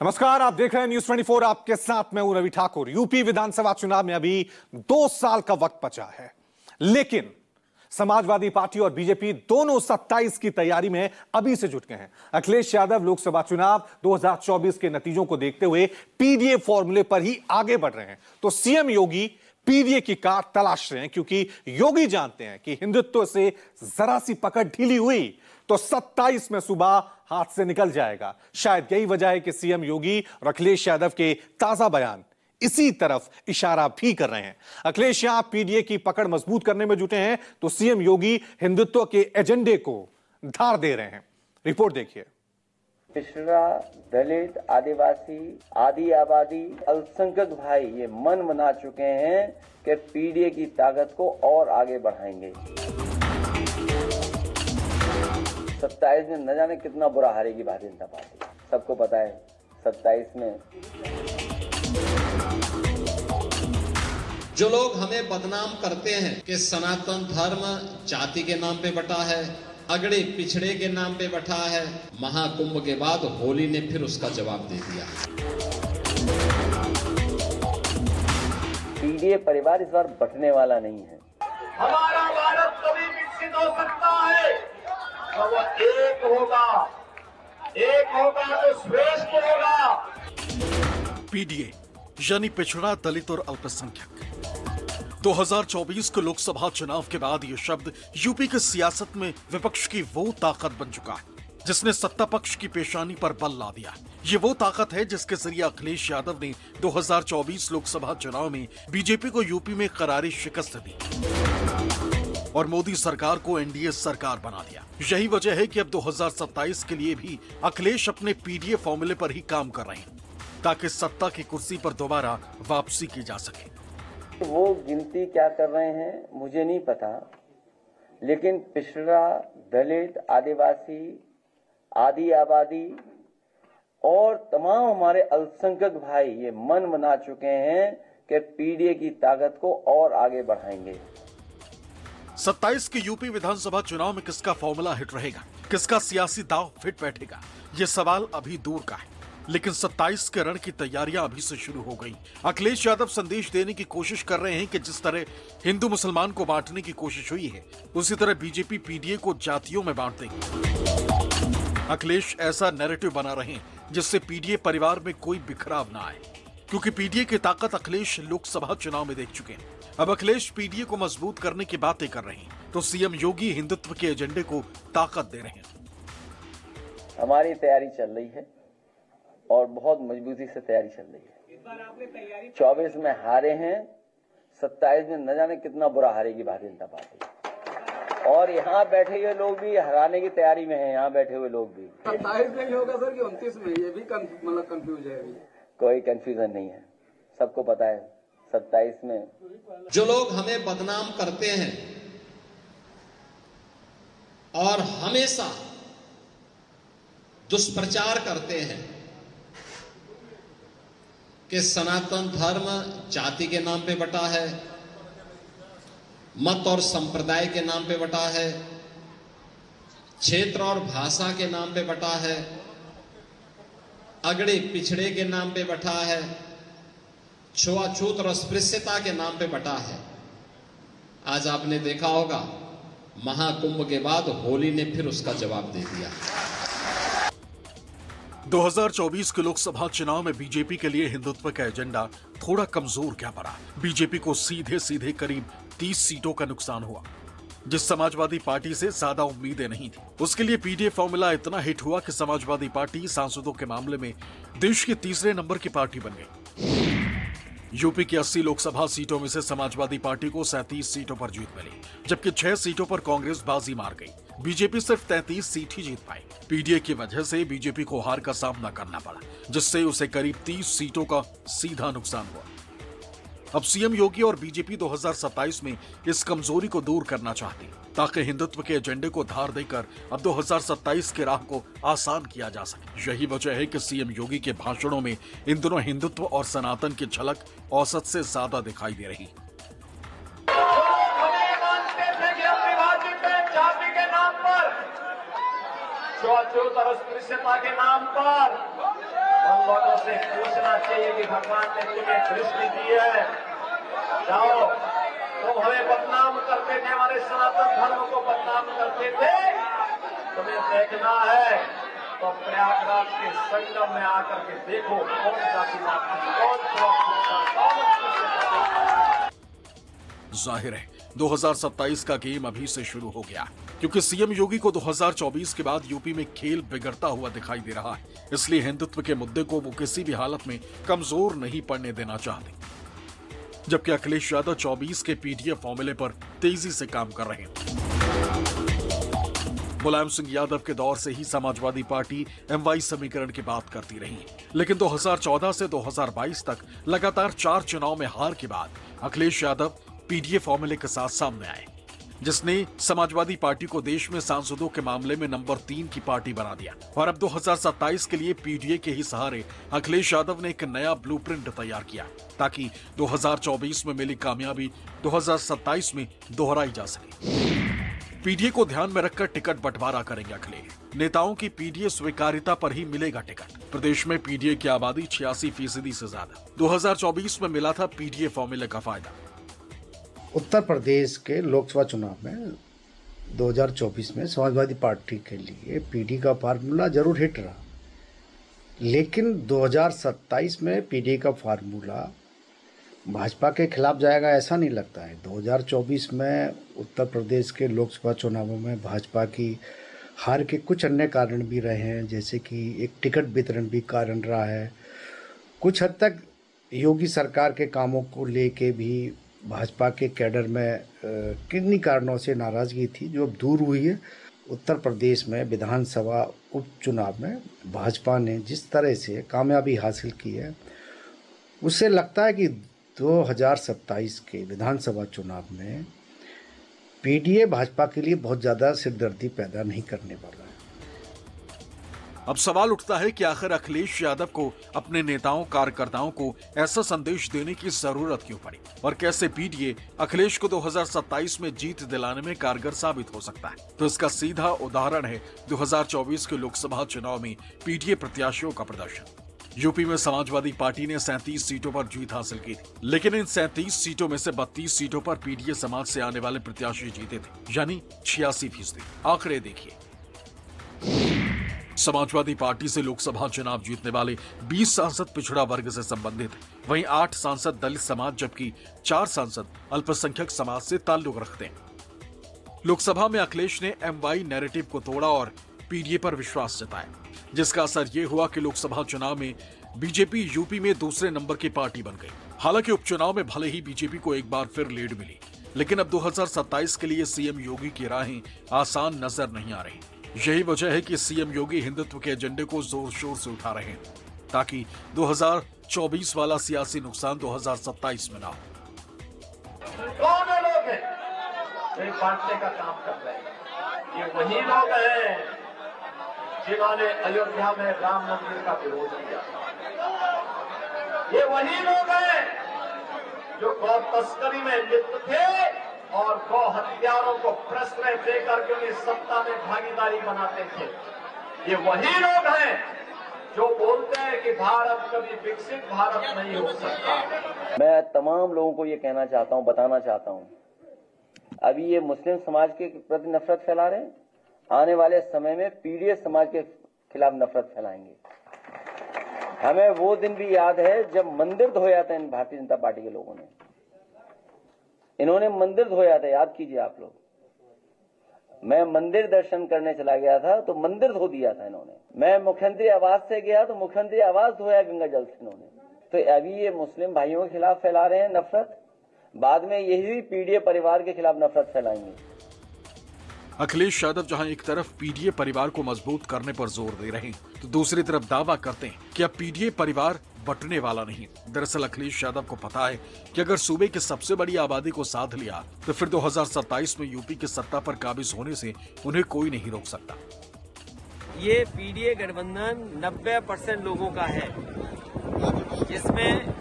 नमस्कार, आप देख रहे हैं न्यूज 24। आपके साथ मैं हूं रवि ठाकुर। यूपी विधानसभा चुनाव में अभी 2 साल का वक्त बचा है, लेकिन समाजवादी पार्टी और बीजेपी दोनों 27 की तैयारी में अभी से जुट गए हैं। अखिलेश यादव लोकसभा चुनाव 2024 के नतीजों को देखते हुए पीडीए फॉर्मूले पर ही आगे बढ़ रहे हैं, तो सीएम योगी पीडीए की कार तलाश रहे हैं, क्योंकि योगी जानते हैं कि हिंदुत्व से जरा सी पकड़ ढीली हुई तो 27 में सुबह हाथ से निकल जाएगा। शायद यही वजह है कि सीएम योगी और अखिलेश यादव के ताजा बयान इसी तरफ इशारा भी कर रहे हैं। अखिलेश यहां पीडीए की पकड़ मजबूत करने में जुटे हैं, तो सीएम योगी हिंदुत्व के एजेंडे को धार दे रहे हैं। रिपोर्ट देखिए। पिछड़ा, दलित, आदिवासी, आदि आबादी, अल्पसंख्यक भाई ये मन बना चुके हैं कि पीडीए की ताकत को और आगे बढ़ाएंगे। 27 में न जाने कितना बुरा हारेगी भारतीय जनता पार्टी, सबको पता है। 27 में जो लोग हमें बदनाम करते हैं कि सनातन धर्म जाति के नाम पे बटा है, अगड़े पिछड़े के नाम पे बैठा है, महाकुंभ के बाद होली ने फिर उसका जवाब दे दिया। पीडीए परिवार इस बार बंटने वाला नहीं है। हमारा भारत कभी विकसित हो सकता है तो वो एक होगा तो श्रेष्ठ होगा। पीडीए यानी पिछड़ा, दलित और अल्पसंख्यक। 2024 के लोकसभा चुनाव के बाद ये शब्द यूपी की सियासत में विपक्ष की वो ताकत बन चुका है जिसने सत्ता पक्ष की पेशानी पर बल ला दिया। ये वो ताकत है जिसके जरिए अखिलेश यादव ने 2024 लोकसभा चुनाव में बीजेपी को यूपी में करारी शिकस्त दी और मोदी सरकार को एनडीए सरकार बना दिया। यही वजह है कि अब 2027 के लिए भी अखिलेश अपने पीडीए फॉर्मूले पर ही काम कर रहे हैं ताकि सत्ता की कुर्सी पर दोबारा वापसी की जा सके। वो गिनती क्या कर रहे हैं मुझे नहीं पता, लेकिन पिछड़ा, दलित, आदिवासी, आदि आबादी और तमाम हमारे अल्पसंख्यक भाई ये मन बना चुके हैं कि पीडीए की ताकत को और आगे बढ़ाएंगे। 27 के यूपी विधानसभा चुनाव में किसका फॉर्मूला हिट रहेगा, किसका सियासी दाव फिट बैठेगा, ये सवाल अभी दूर का है, लेकिन 27 के रण की तैयारियां अभी से शुरू हो गई। अखिलेश यादव संदेश देने की कोशिश कर रहे हैं कि जिस तरह हिंदू मुसलमान को बांटने की कोशिश हुई है, उसी तरह बीजेपी पीडीए को जातियों में बांट देगी। अखिलेश ऐसा नैरेटिव बना रहे हैं जिससे पीडीए परिवार में कोई बिखराव ना आए, क्योंकि पीडीए की ताकत अखिलेश लोकसभा चुनाव में देख चुके हैं। अब अखिलेश पीडीए को मजबूत करने की बातें कर रहे हैं, तो सीएम योगी हिंदुत्व के एजेंडे को ताकत दे रहे हैं। हमारी तैयारी चल रही है और बहुत मजबूती से तैयारी चल रही है। 24 में हारे हैं, 27 में न जाने कितना बुरा हारेगी भारतीय जनता पार्टी, और यहाँ बैठे हुए लोग भी हराने की तैयारी में हैं। यहाँ बैठे हुए लोग भी 27 में होगा सर कि 29 में, ये भी मतलब कंफ्यूज है अभी। कोई कंफ्यूजन नहीं है, सबको पता है 27 में। जो लोग हमें बदनाम करते हैं और हमेशा दुष्प्रचार करते हैं कि सनातन धर्म जाति के नाम पे बटा है, मत और संप्रदाय के नाम पे बटा है, क्षेत्र और भाषा के नाम पे बटा है, अगड़े पिछड़े के नाम पे बटा है, छुआछूत और अस्पृश्यता के नाम पे बटा है। आज आपने देखा होगा महाकुंभ के बाद होली ने फिर उसका जवाब दे दिया। 2024 के लोकसभा चुनाव में बीजेपी के लिए हिंदुत्व का एजेंडा थोड़ा कमजोर क्या पड़ा। बीजेपी को सीधे सीधे करीब 30 सीटों का नुकसान हुआ, जिस समाजवादी पार्टी से ज्यादा उम्मीदें नहीं थी। उसके लिए पीडीए फॉर्मूला इतना हिट हुआ कि समाजवादी पार्टी सांसदों के मामले में देश के तीसरे नंबर की पार्टी बन गई। यूपी की 80 लोकसभा सीटों में से समाजवादी पार्टी को 37 सीटों पर जीत मिली, जबकि 6 सीटों पर कांग्रेस बाजी मार गई। बीजेपी सिर्फ 33 सीट ही जीत पाई। पीडीए की वजह से बीजेपी को हार का सामना करना पड़ा, जिससे उसे करीब 30 सीटों का सीधा नुकसान हुआ। अब सीएम योगी और बीजेपी 2027 में इस कमजोरी को दूर करना चाहती, ताकि हिंदुत्व के एजेंडे को धार देकर अब 2027 के राह को आसान किया जा सके। यही वजह है कि सीएम योगी के भाषणों में इन दोनों हिंदुत्व और सनातन की झलक औसत से ज्यादा दिखाई दे रही। छुआछूत और अस्पृश्यता के नाम पर से पूछना चाहिए कि भगवान ने तुम्हें दृष्टि दी है, जाओ, तुम हमें बदनाम करते थे, हमारे सनातन धर्म को बदनाम करते थे, तुम्हें देखना है तो प्रयागराज के संगम में आकर के देखो कौन जाति कौन जाहिर है 2027 का गेम अभी से शुरू हो गया, क्योंकि सीएम योगी को 2024 के बाद यूपी में खेल बिगड़ता हुआ दिखाई दे रहा है। इसलिए हिंदुत्व के मुद्दे को वो किसी भी हालत में कमजोर नहीं पड़ने देना चाहते, जबकि अखिलेश यादव 24 के पीडीएफ फॉर्मूले पर तेजी से काम कर रहे हैं। मुलायम सिंह यादव के दौर से ही समाजवादी पार्टी MY समीकरण की बात करती रही, लेकिन 2014 से 2022 तक लगातार 4 चुनाव में हार के बाद अखिलेश यादव पीडीएफ फॉर्मूले के साथ सामने आए, जिसने समाजवादी पार्टी को देश में सांसदों के मामले में नंबर 3 की पार्टी बना दिया। और अब 2027 के लिए पीडीए के ही सहारे अखिलेश यादव ने एक नया ब्लूप्रिंट तैयार किया, ताकि 2024 में मिली कामयाबी 2027 में दोहराई जा सके। पीडीए को ध्यान में रखकर टिकट बंटवारा करेंगे अखिलेश। नेताओं की पीडीए स्वीकार्यता पर ही मिलेगा टिकट। प्रदेश में पीडीए की आबादी 86% से ज्यादा। 2024 में मिला था पीडीए फॉर्मूले का फायदा। उत्तर प्रदेश के लोकसभा चुनाव में 2024 में समाजवादी पार्टी के लिए पीडी का फार्मूला जरूर हिट रहा, लेकिन 2027 में पीडी का फार्मूला भाजपा के खिलाफ जाएगा ऐसा नहीं लगता है। 2024 में उत्तर प्रदेश के लोकसभा चुनावों में भाजपा की हार के कुछ अन्य कारण भी रहे हैं, जैसे कि एक टिकट वितरण भी कारण रहा है। कुछ हद तक योगी सरकार के कामों को लेके भी भाजपा के कैडर में किन्हीं कारणों से नाराज़गी थी, जो अब दूर हुई है। उत्तर प्रदेश में विधानसभा उपचुनाव में भाजपा ने जिस तरह से कामयाबी हासिल की है, उससे लगता है कि 2027 के विधानसभा चुनाव में पीडीए भाजपा के लिए बहुत ज़्यादा सिरदर्दी पैदा नहीं करने वाला है। अब सवाल उठता है कि आखिर अखिलेश यादव को अपने नेताओं कार्यकर्ताओं को ऐसा संदेश देने की जरूरत क्यों पड़ी, और कैसे पीडीए अखिलेश को 2027 में जीत दिलाने में कारगर साबित हो सकता है। तो इसका सीधा उदाहरण है 2024 के लोकसभा चुनाव में पीडीए प्रत्याशियों का प्रदर्शन। यूपी में समाजवादी पार्टी ने 37 सीटों पर जीत हासिल की थी, लेकिन इन 37 सीटों में से 32 सीटों पर पीडीए समाज से आने वाले प्रत्याशी जीते थे, यानी 86%। आंकड़े देखिए। समाजवादी पार्टी से लोकसभा चुनाव जीतने वाले 20 सांसद पिछड़ा वर्ग से संबंधित हैं, वहीं 8 सांसद दलित समाज, जबकि 4 सांसद अल्पसंख्यक समाज से ताल्लुक रखते हैं। लोकसभा में अखिलेश ने MY नैरेटिव को तोड़ा और पीडीए पर विश्वास जताया, जिसका असर ये हुआ कि लोकसभा चुनाव में बीजेपी यूपी में दूसरे नंबर की पार्टी बन गई। हालांकि उपचुनाव में भले ही बीजेपी को एक बार फिर लीड मिली, लेकिन अब 2027 के लिए सीएम योगी की राहें आसान नजर नहीं आ रही। यही वजह है कि सीएम योगी हिंदुत्व के एजेंडे को जोर शोर से उठा रहे हैं, ताकि 2024 वाला सियासी नुकसान 2027 में ना हो। कौन लोग हैं जो बांटने का काम कर रहे हैं? ये वही लोग हैं जिन्होंने अयोध्या में राम मंदिर का विरोध किया। ये वही लोग हैं जो गौ तस्करी में लिप्त थे और गौ हत्यारों को प्रश्रय देकर के उन्हें सत्ता में भागीदारी बनाते थे। ये वही लोग हैं जो बोलते हैं कि भारत कभी विकसित भारत नहीं हो सकता। मैं तमाम लोगों को ये कहना चाहता हूं, बताना चाहता हूं, अभी ये मुस्लिम समाज के प्रति नफरत फैला रहे हैं, आने वाले समय में पीडीए समाज के खिलाफ नफरत फैलाएंगे। हमें वो दिन भी याद है जब मंदिर धोया था इन भारतीय जनता पार्टी के लोगों ने। इन्होंने मंदिर धोया था, याद कीजिए आप लोग। मैं मंदिर दर्शन करने चला गया था तो मंदिर धो दिया था इन्होंने। मैं मुख्यमंत्री आवास से गया तो मुख्यमंत्री आवास धोया गंगा जल से इन्होंने। तो अभी ये मुस्लिम भाइयों के खिलाफ फैला रहे हैं नफरत, बाद में यही पीडीए परिवार के खिलाफ नफरत फैलाएंगे। अखिलेश यादव जहां एक तरफ पीडीए परिवार को मजबूत करने पर जोर दे रहे हैं, तो दूसरी तरफ दावा करते हैं कि अब पीडीए परिवार बटने वाला नहीं। दरअसल अखिलेश यादव को पता है कि अगर सूबे की सबसे बड़ी आबादी को साध लिया तो फिर 2027 में यूपी की सत्ता पर काबिज होने से उन्हें कोई नहीं रोक सकता। ये पीडीए गठबंधन 90% लोगों का है, जिसमें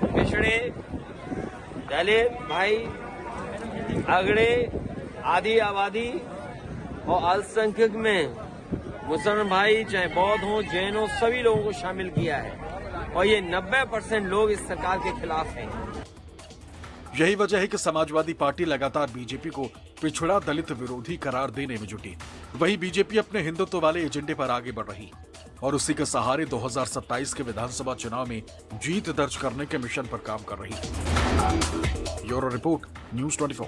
पिछड़े, दलित भाई, अगड़े, आदि आबादी और अल्पसंख्यक में मुसलमान भाई चाहे बौद्ध हो, जैन हो, सभी लोगों को शामिल किया है और ये 90% लोग इस सरकार के खिलाफ हैं। यही वजह है कि समाजवादी पार्टी लगातार बीजेपी को पिछड़ा दलित विरोधी करार देने में जुटी। वहीं बीजेपी अपने हिंदुत्व वाले एजेंडे पर आगे बढ़ रही और उसी के सहारे 2027 के विधानसभा चुनाव में जीत दर्ज करने के मिशन पर काम कर रही। Bureau report, news 24।